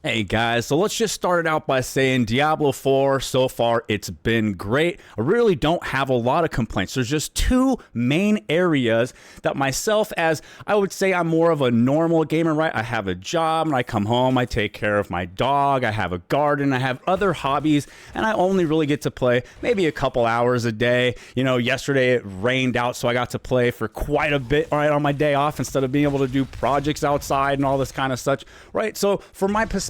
Hey guys, so let's just start it out by saying Diablo 4, so far it's been great. I really don't have a lot of complaints. There's just two main areas that myself, as I would say I'm more of a normal gamer, right? I have a job and I come home, I take care of my dog, I have a garden, I have other hobbies, and I only really get to play maybe a couple hours a day. You know, yesterday it rained out, so I got to play for quite a bit right on my day off instead of being able to do projects outside and all this kind of such, right? So for my perspective,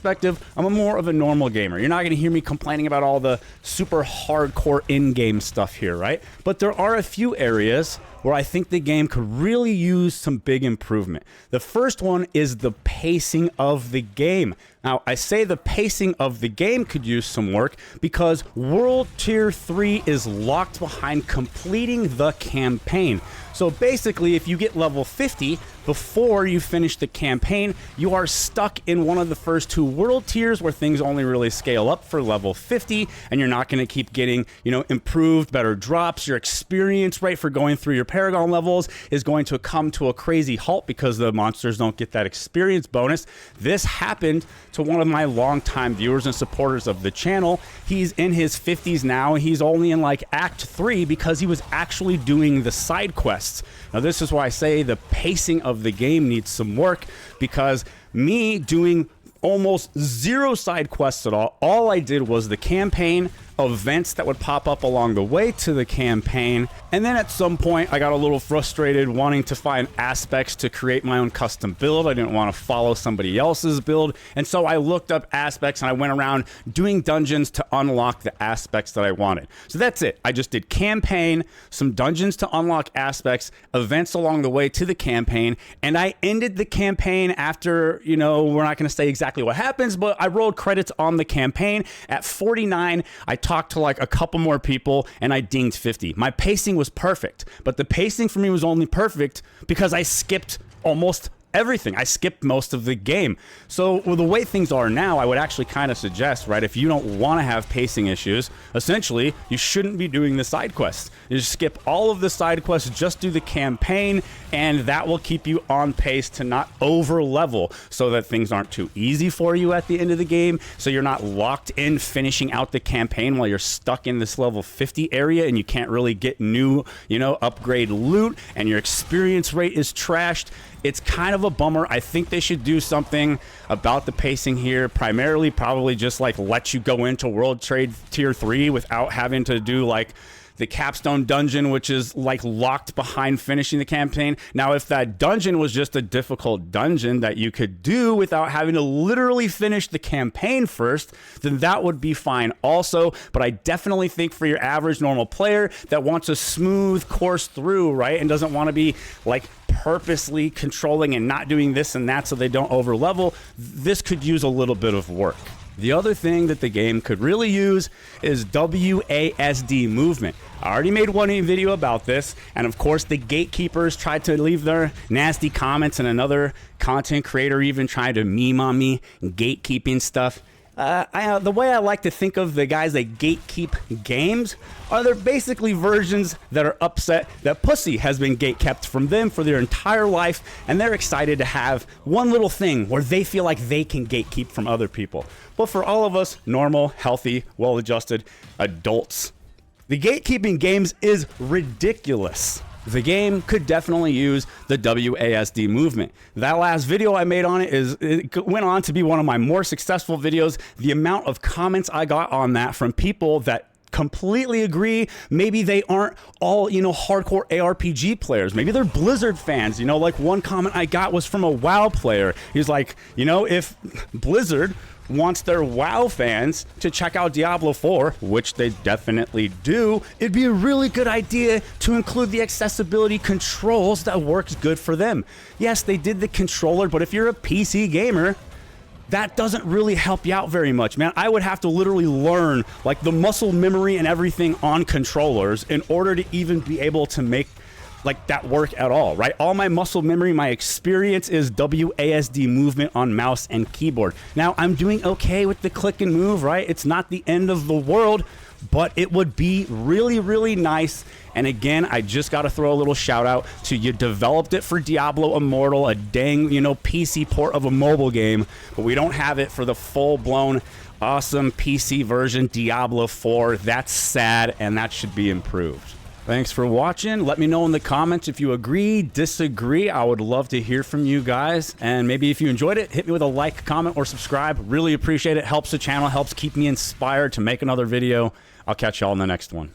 I'm a more of a normal gamer. You're not going to hear me complaining about all the super hardcore in-game stuff here, right? But there are a few areas where I think the game could really use some big improvement. The first one is the pacing of the game. Now, I say the pacing of the game could use some work because World Tier 3 is locked behind completing the campaign. So basically, if you get level 50 before you finish the campaign, you are stuck in one of the first two world tiers where things only really scale up for level 50, and you're not going to keep getting, improved, better drops. Your experience rate for going through your Paragon levels is going to come to a crazy halt because the monsters don't get that experience bonus. This happened to one of my longtime viewers and supporters of the channel. He's in his 50s now, and he's only in like Act 3 because he was actually doing the side quests. Now, this is why I say the pacing of the game needs some work, because me doing almost zero side quests at all I did was the campaign, events that would pop up along the way to the campaign, and then at some point I got a little frustrated wanting to find aspects to create my own custom build. I didn't want to follow somebody else's build, and so I looked up aspects and I went around doing dungeons to unlock the aspects that I wanted. So that's it. I just did campaign, some dungeons to unlock aspects, events along the way to the campaign, and I ended the campaign after, we're not going to say exactly what happens, but I rolled credits on the campaign. At 49, I talked to like a couple more people and I dinged 50. My pacing was perfect, but the pacing for me was only perfect because I skipped almost everything. I skipped most of the game. So with the way things are now, I would actually kind of suggest, right, if you don't want to have pacing issues, essentially you shouldn't be doing the side quests. You just skip all of the side quests, just do the campaign, and that will keep you on pace to not over level so that things aren't too easy for you at the end of the game, so you're not locked in finishing out the campaign while you're stuck in this level 50 area and you can't really get new, upgrade loot, and your experience rate is trashed. It's kind of a bummer. I think they should do something about the pacing here, primarily probably just like let you go into World Trade Tier 3 without having to do like the capstone dungeon, which is like locked behind finishing the campaign. Now, if that dungeon was just a difficult dungeon that you could do without having to literally finish the campaign first, then that would be fine also. But I definitely think for your average normal player that wants a smooth course through, right, and doesn't want to be like purposely controlling and not doing this and that so they don't over level, this could use a little bit of work. The other thing that the game could really use is WASD movement. I already made one video about this, and of course the gatekeepers tried to leave their nasty comments, and another content creator even tried to meme on me, gatekeeping stuff. The way I like to think of the guys that gatekeep games are they're basically versions that are upset that pussy has been gatekept from them for their entire life, and they're excited to have one little thing where they feel like they can gatekeep from other people. But for all of us normal, healthy, well-adjusted adults, the gatekeeping games is ridiculous. The game could definitely use the WASD movement. That last video I made on it went on to be one of my more successful videos. The amount of comments I got on that from people that completely agree. Maybe they aren't all, hardcore ARPG players. Maybe they're Blizzard fans. Like one comment I got was from a WoW player. He's like, if Blizzard wants their WoW fans to check out Diablo 4, which they definitely do, it'd be a really good idea to include the accessibility controls that works good for them. Yes, they did the controller, but if you're a PC gamer, that doesn't really help you out very much, man. I would have to literally learn like the muscle memory and everything on controllers in order to even be able to make like that work at all, right? All my muscle memory, my experience is WASD movement on mouse and keyboard. Now, I'm doing okay with the click and move, right? It's not the end of the world, but it would be really, really nice. And again, I just got to throw a little shout out to you. Developed it for Diablo Immortal, a dang, PC port of a mobile game, but we don't have it for the full-blown awesome PC version, Diablo 4. That's sad, and that should be improved. Thanks for watching. Let me know in the comments if you agree, disagree. I would love to hear from you guys. And maybe if you enjoyed it, hit me with a like, comment, or subscribe. Really appreciate it. Helps the channel, helps keep me inspired to make another video. I'll catch y'all in the next one.